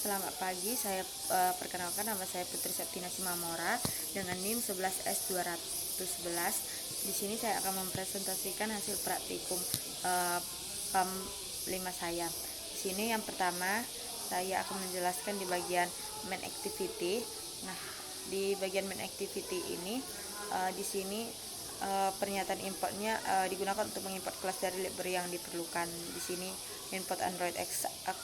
Selamat pagi, saya perkenalkan nama saya Putri Septina Simamora dengan NIM 11S211. Di sini saya akan mempresentasikan hasil praktikum PAM 5 saya. Di sini yang pertama saya akan menjelaskan di bagian main activity. Nah, di bagian main activity ini di sini pernyataan importnya digunakan untuk mengimport kelas dari library yang diperlukan. Di sini import Android X app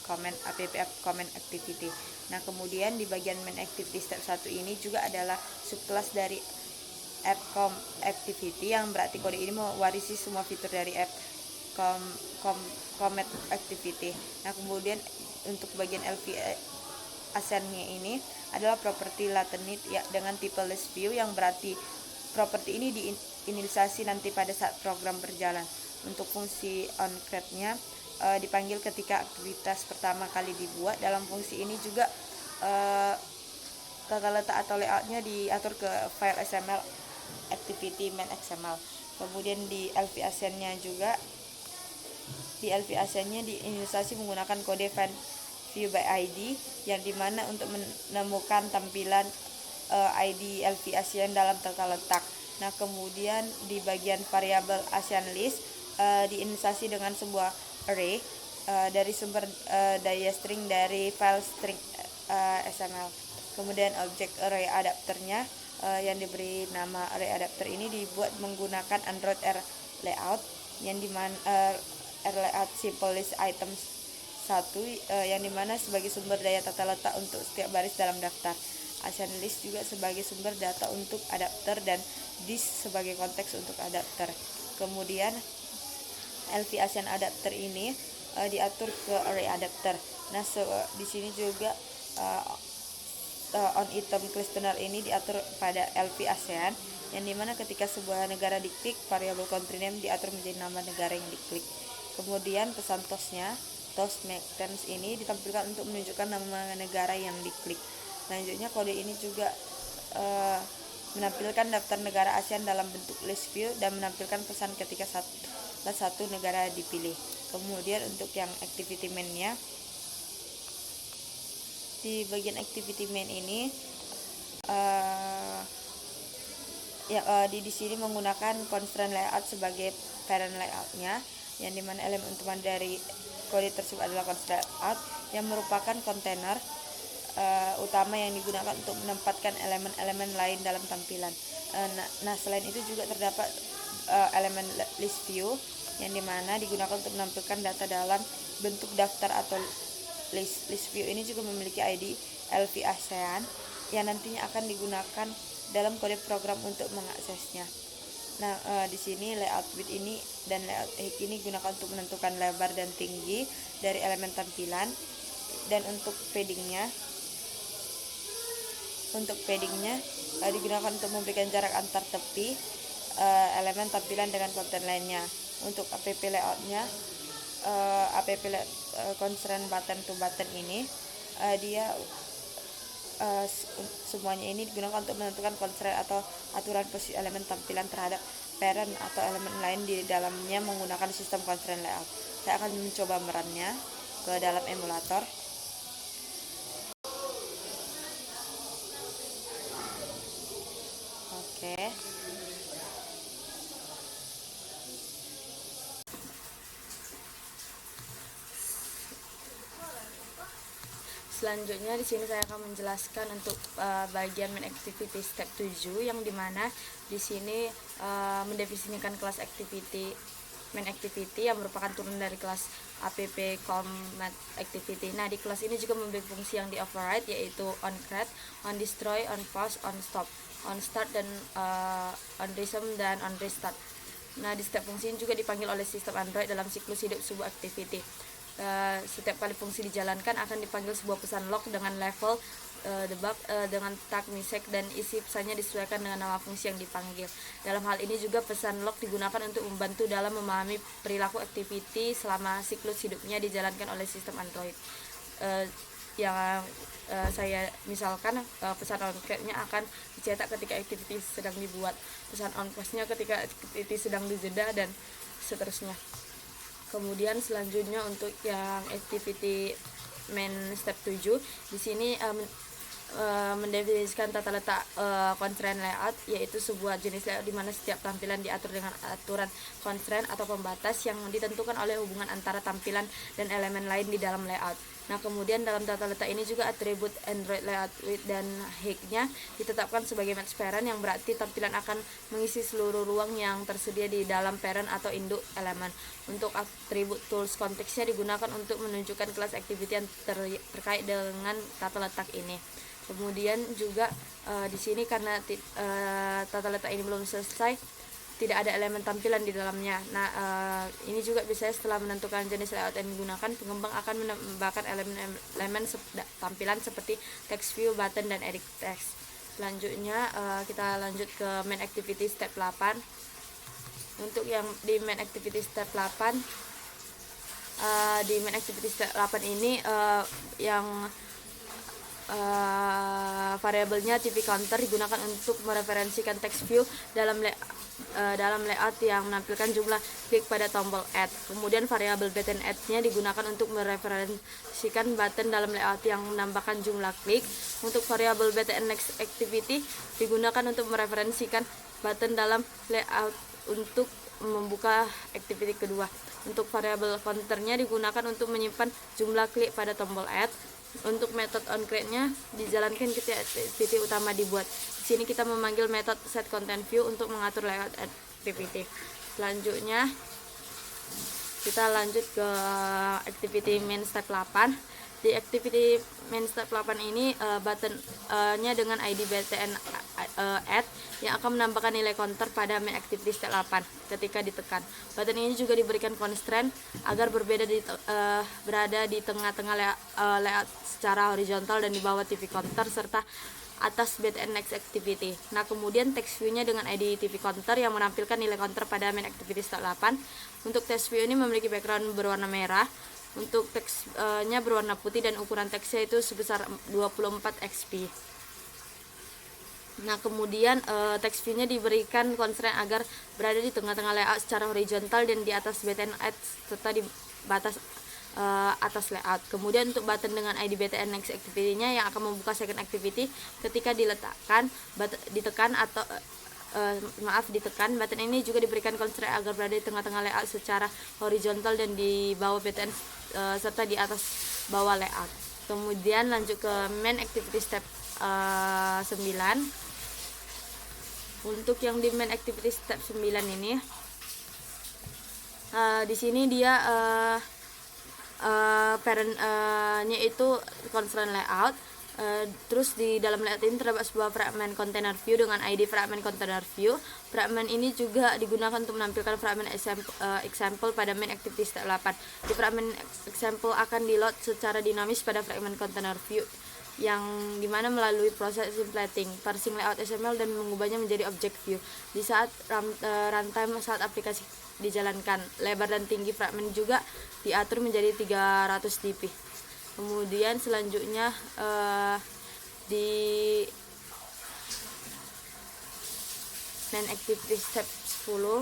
comment activity. Nah, kemudian di bagian main activity step 1 ini juga adalah subclass dari app activity, yang berarti kode ini mewarisi semua fitur dari app comment activity. Nah, kemudian untuk bagian LV ASEAN-nya ini adalah property latenit ya, dengan tipe list view, yang berarti properti ini diinisialisasi nanti pada saat program berjalan. Untuk fungsi onCreate-nya dipanggil ketika aktivitas pertama kali dibuat. Dalam fungsi ini juga tata letak atau layoutnya diatur ke file XML activity main XML. Kemudian di LV ASEAN-nya juga diinisialisasi menggunakan kode find view by ID, yang dimana untuk menemukan tampilan ID LV ASEAN dalam tata letak. Nah, kemudian di bagian variabel ASEAN list diinisialisasi dengan sebuah array dari sumber daya string dari file string XML. Kemudian objek array adapternya yang diberi nama array adapter ini dibuat menggunakan Android R layout, yang dimana R layout simple list items 1 yang dimana sebagai sumber daya tata letak untuk setiap baris dalam daftar. ASEAN list juga sebagai sumber data untuk adapter, dan disk sebagai konteks untuk adapter. Kemudian LV ASEAN adapter ini diatur ke array adapter. Nah, di sini juga on item listener ini diatur pada LV ASEAN, yang dimana ketika sebuah negara diklik, variabel country name diatur menjadi nama negara yang diklik. Kemudian pesan toast-nya, toast make sense ini ditampilkan untuk menunjukkan nama negara yang diklik. Selanjutnya kode ini juga menampilkan daftar negara ASEAN dalam bentuk list view dan menampilkan pesan ketika satu negara dipilih. Kemudian untuk yang activity main-nya, di bagian activity main ini di sini menggunakan constraint layout sebagai parent layout-nya, yang dimana elemen utama dari kode tersebut adalah constraint layout, yang merupakan kontainer utama yang digunakan untuk menempatkan elemen-elemen lain dalam tampilan. Nah, selain itu juga terdapat elemen list view, yang dimana digunakan untuk menampilkan data dalam bentuk daftar atau list. List view ini juga memiliki ID LV ASEAN yang nantinya akan digunakan dalam kode program untuk mengaksesnya. Nah, di sini layout width ini dan layout height ini digunakan untuk menentukan lebar dan tinggi dari elemen tampilan. Dan untuk paddingnya digunakan untuk memberikan jarak antar tepi elemen tampilan dengan konten lainnya. Untuk app layoutnya, constraint button to button ini semuanya ini digunakan untuk menentukan constraint atau aturan posisi elemen tampilan terhadap parent atau elemen lain di dalamnya menggunakan sistem constraint layout. Saya akan mencoba merannya ke dalam emulator. Oke. Selanjutnya di sini saya akan menjelaskan untuk bagian main activity step 7, yang dimana di sini mendefinisikan kelas activity main activity yang merupakan turun dari kelas app comment activity. Nah, di kelas ini juga memiliki fungsi yang di override, yaitu on create, on destroy, on pause, on stop, on start, dan on resume dan on restart. Nah, di setiap fungsi ini juga dipanggil oleh sistem Android dalam siklus hidup sebuah activity. Setiap kali fungsi dijalankan akan dipanggil sebuah pesan log dengan level debug dengan tag misek, dan isi pesannya disesuaikan dengan nama fungsi yang dipanggil. Dalam hal ini juga pesan log digunakan untuk membantu dalam memahami perilaku activity selama siklus hidupnya dijalankan oleh sistem Android. Yang saya misalkan pesan on create-nya akan dicetak ketika activity sedang dibuat, pesan on pause-nya ketika activity sedang dijeda, dan seterusnya. Kemudian selanjutnya untuk yang activity main step 7. Di sini mendefinisikan tata letak constraint layout, yaitu sebuah jenis layout di mana setiap tampilan diatur dengan aturan constraint atau pembatas yang ditentukan oleh hubungan antara tampilan dan elemen lain di dalam layout. Nah, kemudian dalam tata letak ini juga atribut Android layout width dan height-nya ditetapkan sebagai match parent, yang berarti tampilan akan mengisi seluruh ruang yang tersedia di dalam parent atau induk elemen. Untuk atribut tools konteksnya digunakan untuk menunjukkan kelas activity yang terkait dengan tata letak ini. Kemudian juga di sini karena tata letak ini belum selesai, tidak ada elemen tampilan di dalamnya. Nah, ini juga biasanya setelah menentukan jenis layout yang digunakan, pengembang akan menambahkan elemen tampilan seperti text view, button, dan edit text. Selanjutnya kita lanjut ke main activity step 8. Untuk yang di main activity step 8, di main activity step 8 ini yang variabelnya TV counter digunakan untuk mereferensikan text view dalam layout yang menampilkan jumlah klik pada tombol add. Kemudian variabel button add-nya digunakan untuk mereferensikan button dalam layout yang menambahkan jumlah klik. Untuk variabel button next activity digunakan untuk mereferensikan button dalam layout untuk membuka activity kedua. Untuk variabel counter-nya digunakan untuk menyimpan jumlah klik pada tombol add. Untuk method onCreate-nya dijalankan ketika activity utama dibuat. Di sini kita memanggil method setContentView untuk mengatur layout activity. Selanjutnya kita lanjut ke activity main step 8. Di activity main step 8 ini button-nya dengan ID btn add yang akan menambahkan nilai counter pada main activity step 8 ketika ditekan. Button ini juga diberikan constraint agar berada di tengah-tengah layout secara horizontal dan di bawah TV counter serta atas btn next activity. Nah, kemudian text view-nya dengan ID TV counter yang menampilkan nilai counter pada main activity step 8. Untuk text view ini memiliki background berwarna merah. Untuk teksnya berwarna putih dan ukuran teksnya itu sebesar 24 XP. Nah, kemudian text view-nya diberikan constraint agar berada di tengah-tengah layout secara horizontal dan di atas btn add serta di batas atas layout. Kemudian untuk button dengan ID btn next activity-nya yang akan membuka second activity ketika ditekan, button ini juga diberikan constraint agar berada di tengah-tengah layout secara horizontal dan di bawah btn serta di atas bawah layout. Kemudian lanjut ke main activity step 9. Untuk yang di main activity step 9 ini di sini dia parent-nya itu constraint layout. Terus di dalam layout ini terdapat sebuah fragment container view dengan ID fragment container view. Fragment ini juga digunakan untuk menampilkan fragment example pada main activity step 8. Di fragment example akan di-load secara dinamis pada fragment container view, yang dimana melalui proses templating, parsing layout XML dan mengubahnya menjadi object view. Di saat runtime saat aplikasi dijalankan, lebar dan tinggi fragment juga diatur menjadi 300 dp. Kemudian selanjutnya di main activity step 10.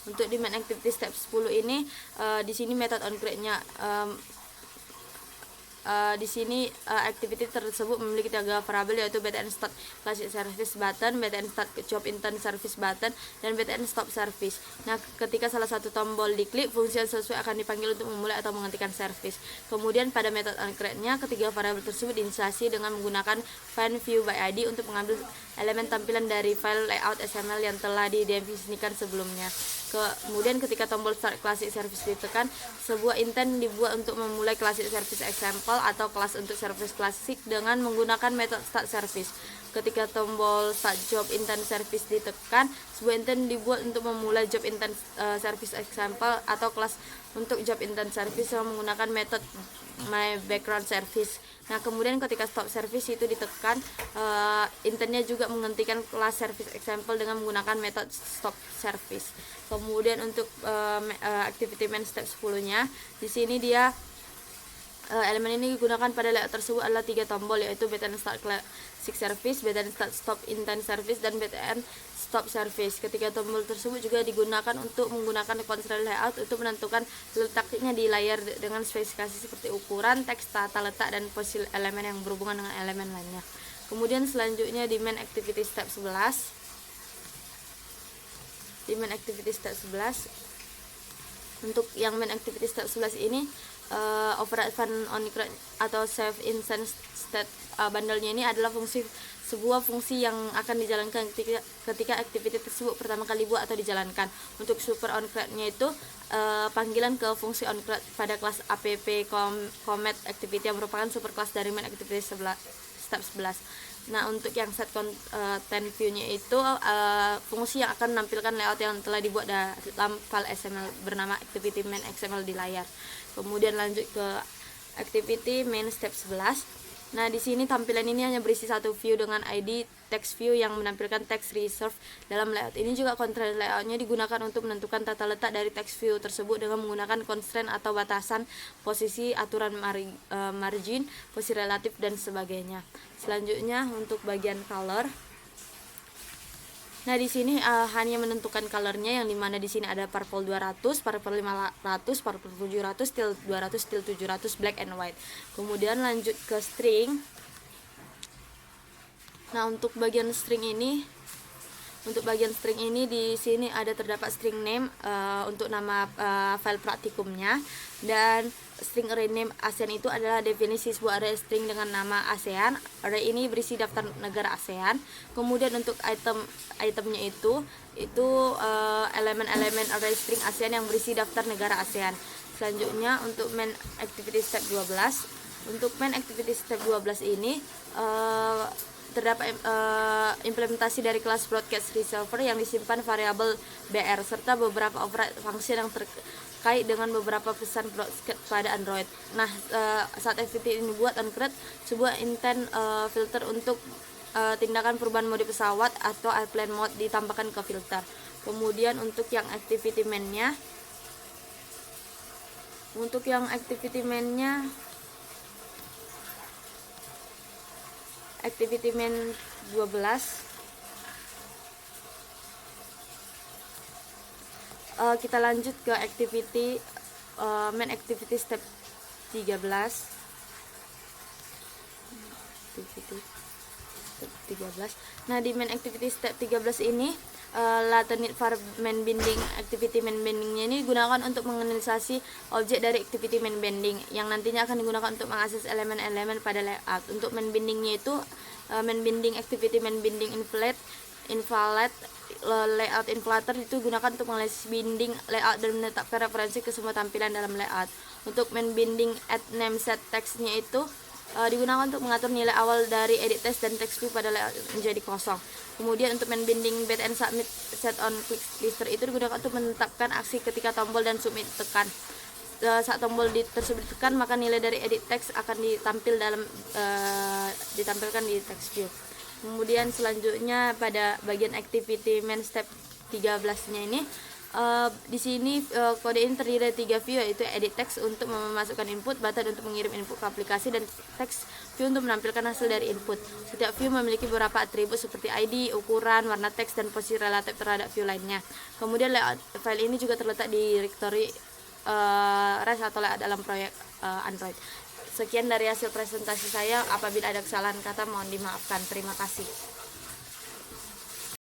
Untuk di main activity step 10 ini di sini method onCreate-nya di sini activity tersebut memiliki 3 variabel, yaitu btn start classic service button, btn start job intern service button, dan btn stop service. Nah, ketika salah satu tombol diklik, fungsi yang sesuai akan dipanggil untuk memulai atau menghentikan service. Kemudian pada method onCreate-nya, ketiga variabel tersebut diinisiasi dengan menggunakan find view by ID untuk mengambil elemen tampilan dari file layout XML yang telah didefinisikan sebelumnya. Kemudian ketika tombol start classic service ditekan, sebuah intent dibuat untuk memulai classic service example atau kelas untuk service klasik dengan menggunakan method start service. Ketika tombol start job intent service ditekan, sebuah intent dibuat untuk memulai job intent service example atau kelas untuk job intent service yang menggunakan method my background service. Nah, kemudian ketika stop service itu ditekan, intentnya juga menghentikan kelas service example dengan menggunakan method stop service. Kemudian untuk activity main step 10-nya, di sini dia elemen ini digunakan pada layout tersebut adalah 3 tombol, yaitu btn start classic service, btn start stop intent service, dan btn stop service. Ketiga tombol tersebut juga digunakan untuk menggunakan constraint layout untuk menentukan letaknya di layar dengan spesifikasi seperti ukuran, teks, tata letak, dan posisi elemen yang berhubungan dengan elemen lainnya. Kemudian selanjutnya di main activity step 11. Di main activity step 11, untuk yang main activity step 11 ini override fun on atau save instance state bundle-nya ini adalah sebuah fungsi yang akan dijalankan ketika activity tersebut pertama kali buat atau dijalankan. Untuk super onCreate-nya itu panggilan ke fungsi onCreate pada kelas app commit activity yang merupakan super kelas dari main activity step 11. Nah, untuk yang set content view-nya itu fungsi yang akan menampilkan layout yang telah dibuat dalam file XML bernama activity main XML di layar. Kemudian lanjut ke activity main step 11. Nah, di sini tampilan ini hanya berisi satu view dengan ID text view yang menampilkan text reserve dalam layout. Ini juga constraint layoutnya digunakan untuk menentukan tata letak dari text view tersebut dengan menggunakan constraint atau batasan posisi, aturan margin, posisi relatif, dan sebagainya. Selanjutnya untuk bagian color. Nah, di sini hanya menentukan colornya, yang dimana di sini ada purple 200, purple 500, purple 700, teal 200, teal 700, black and white. Kemudian lanjut ke string. Nah, untuk bagian string ini di sini ada terdapat string name untuk nama file praktikumnya, dan string array name ASEAN itu adalah definisi sebuah array string dengan nama ASEAN. Array ini berisi daftar negara ASEAN. Kemudian untuk itemnya itu elemen-elemen array string ASEAN yang berisi daftar negara ASEAN. Selanjutnya untuk main activity step 12. Untuk main activity step 12 ini terdapat implementasi dari kelas broadcast resolver yang disimpan variabel BR serta beberapa override function yang terkait dengan beberapa pesan broadcast pada Android. Nah, saat activity ini buat onCreate sebuah intent filter untuk tindakan perubahan mode pesawat atau airplane mode ditambahkan ke filter. Kemudian untuk yang activity main-nya, activity main 12, kita lanjut ke activity main activity step 13. Nah, di main activity step 13 ini latent var main binding activity main bindingnya ini digunakan untuk menganalisasi objek dari activity main binding yang nantinya akan digunakan untuk mengakses elemen-elemen pada layout. Untuk main bindingnya itu main binding activity main binding invalid layout inflator itu digunakan untuk menganalisis binding layout dan menetapkan referensi ke semua tampilan dalam layout. Untuk main binding add name set text-nya itu digunakan untuk mengatur nilai awal dari edit text dan text view pada layout menjadi kosong. Kemudian untuk main binding bet and submit set on click lister itu digunakan untuk menetapkan aksi ketika tombol dan submit tekan. Saat tombol tersebut ditekan, maka nilai dari edit text akan ditampilkan di text view. Kemudian selanjutnya pada bagian activity main step 13-nya ini di sini kode ini terdiri dari 3 view, yaitu edit text untuk memasukkan input, button untuk mengirim input ke aplikasi, dan text view untuk menampilkan hasil dari input. Setiap view memiliki beberapa atribut seperti ID, ukuran, warna teks, dan posisi relatif terhadap view lainnya. Kemudian layout file ini juga terletak di directory REST atau layout dalam proyek Android. Sekian dari hasil presentasi saya. Apabila ada kesalahan kata mohon dimaafkan. Terima kasih.